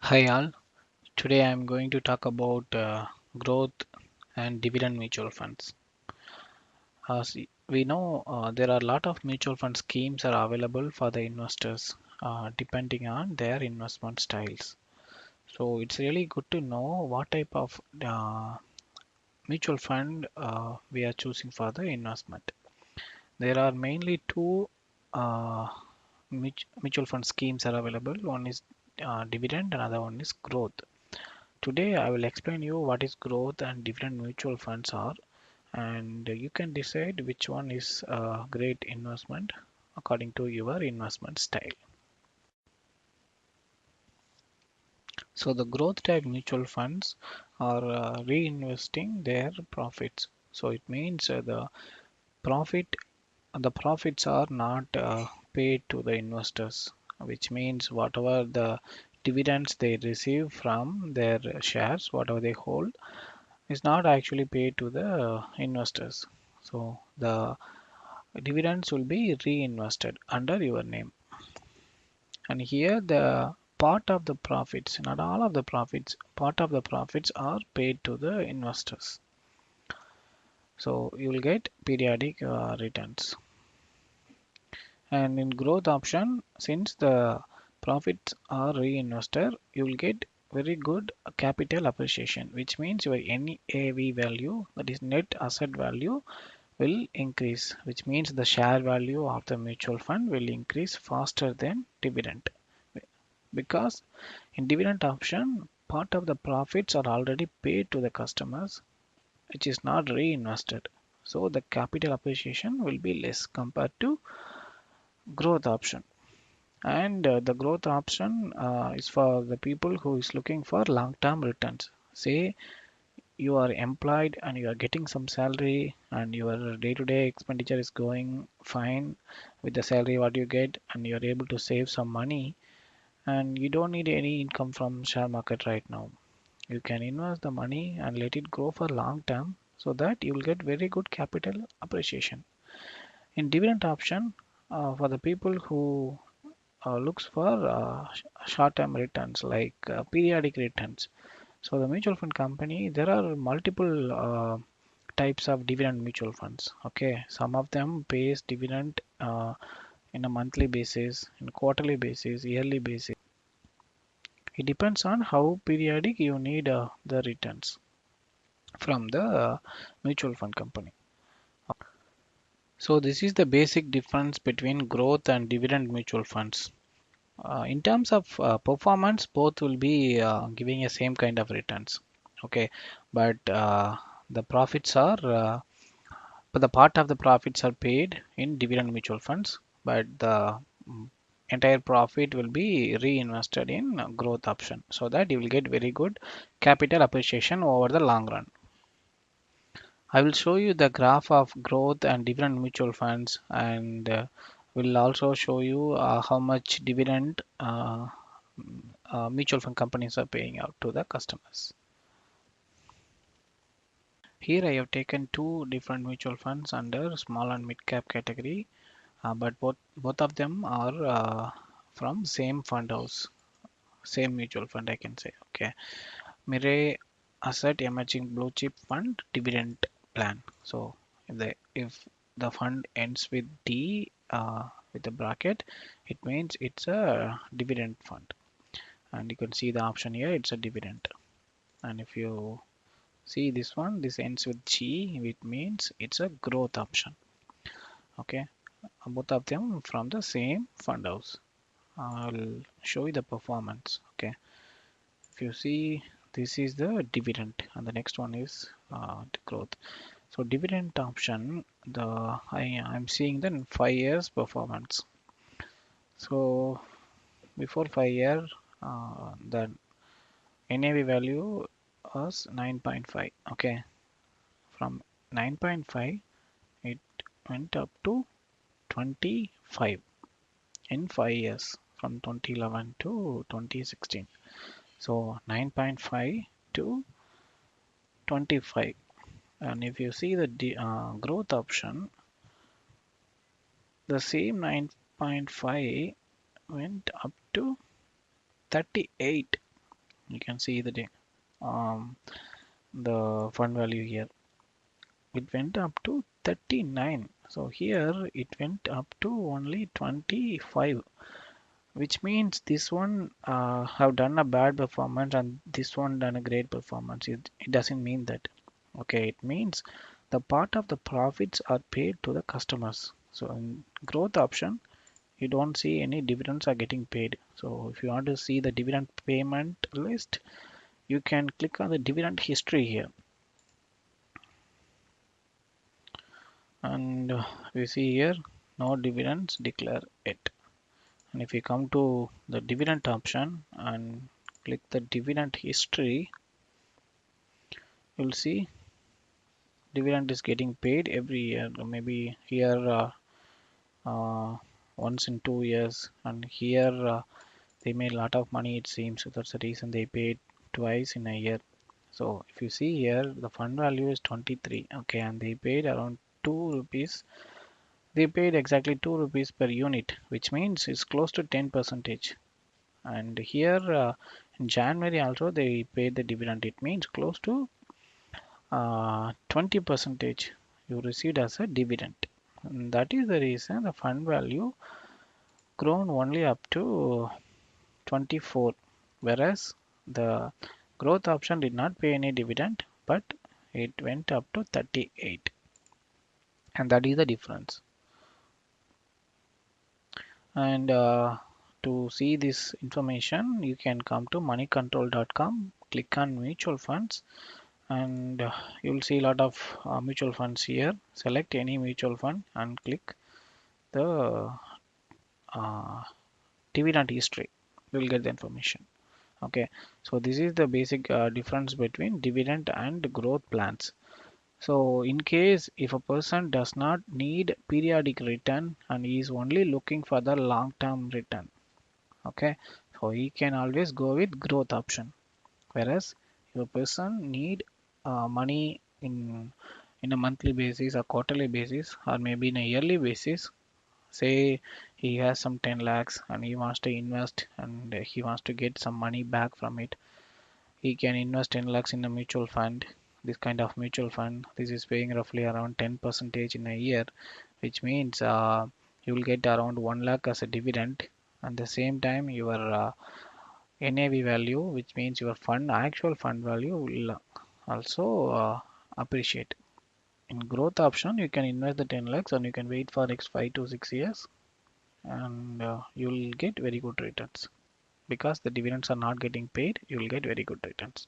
Hi all. Today I am going to talk about growth and dividend mutual funds. As we know, there are a lot of mutual fund schemes are available for the investors depending on their investment styles. So it's really good to know what type of mutual fund we are choosing for the investment. There are mainly two uh, mutual fund schemes are available. One is dividend, another one is growth. Today I will explain you what is growth and dividend mutual funds are, and you can decide which one is a great investment according to your investment style. So the growth type mutual funds are reinvesting their profits. So it means profit the profits are not paid to the investors, which means whatever the dividends they receive from their shares, whatever they hold, is not actually paid to the investors. So the dividends will be reinvested under your name. And here the part of the profits, not all of the profits, part of the profits are paid to the investors. So you will get periodic returns. And in growth option, since the profits are reinvested, you will get very good capital appreciation, which means your NAV value, that is net asset value, will increase, which means the share value of the mutual fund will increase faster than dividend. Because in dividend option, part of the profits are already paid to the customers, which is not reinvested. So the capital appreciation will be less compared to growth option. And the growth option is for the people who is looking for long-term returns. Say you are employed and you are getting some salary and your day-to-day expenditure is going fine with the salary what you get, and you are able to save some money, and you don't need any income from share market right now. You can invest the money and let it grow for long term so that you will get very good capital appreciation. In dividend option, for the people who looks for short-term returns like periodic returns. So the mutual fund company, there are multiple types of dividend mutual funds. Okay, some of them pays dividend in a monthly basis, in quarterly basis, yearly basis. It depends on how periodic you need the returns from the mutual fund company. So this is the basic difference between growth and dividend mutual funds. In terms of performance, both will be giving a same kind of returns. Okay, but the profits are, but the part of the profits are paid in dividend mutual funds, but the entire profit will be reinvested in growth option, so that you will get very good capital appreciation over the long run. I will show you the graph of growth and dividend mutual funds, and will also show you how much dividend mutual fund companies are paying out to the customers. Here I have taken two different mutual funds under small and mid cap category, but both of them are from same fund house, same mutual fund I can say. Okay, Mirae Asset Emerging Blue Chip Fund Dividend Plan. So if the fund ends with D with the bracket, it means it's a dividend fund. And you can see the option here, it's a dividend. And if you see this one, this ends with G, which means it's a growth option. Okay, both of them from the same fund house. I'll show you the performance. Okay, if you see, this is the dividend, and the next one is the growth. So dividend option, I'm seeing the 5 years performance. So before 5 year, the NAV value was 9.5. Okay, from 9.5 it went up to 25 in 5 years from 2011 to 2016. So 9.5 to 25. And if you see the growth option, the same 9.5 went up to 38. You can see um, the fund value here. It went up to 39. So here it went up to only 25, which means this one have done a bad performance and this one done a great performance. It doesn't mean that. Okay, it means the part of the profits are paid to the customers. So in growth option, you don't see any dividends are getting paid. So if you want to see the dividend payment list, you can click on the dividend history here. And we see here no dividends declare it. And if we come to the dividend option and click the dividend history, you'll see dividend is getting paid every year. Maybe here uh, once in 2 years, and here they made a lot of money, it seems. So that's the reason they paid twice in a year. So if you see here, the fund value is 23. Okay, and they paid around 2 rupees. They paid exactly 2 rupees per unit, which means it's close to 10 percentage. And here in January also they paid the dividend. It means close to 20 percentage you received as a dividend. And that is the reason the fund value grown only up to 24, whereas the growth option did not pay any dividend, but it went up to 38, and that is the difference. And to see this information, you can come to moneycontrol.com, click on mutual funds, and you'll see a lot of mutual funds here. Select any mutual fund and click the uh, dividend history. You will get the information. Okay, so this is the basic difference between dividend and growth plans. So in case if a person does not need periodic return and he is only looking for the long term return, okay, so he can always go with growth option. Whereas if a person need money in a monthly basis or quarterly basis or maybe in a yearly basis, say he has some 10 lakhs and he wants to invest and he wants to get some money back from it, he can invest 10 lakhs in a mutual fund. This kind of mutual fund, this is paying roughly around 10 percentage in a year, which means you will get around 1 lakh as a dividend. At the same time your NAV value, which means your fund actual fund value, will also appreciate. In growth option, you can invest the 10 lakhs and you can wait for next 5 to 6 years, and you will get very good returns because the dividends are not getting paid. You will get very good returns.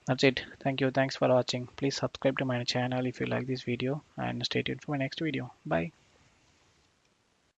That's it. Thank you. Thanks for watching. Please subscribe to my channel if you like this video and stay tuned for my next video. Bye.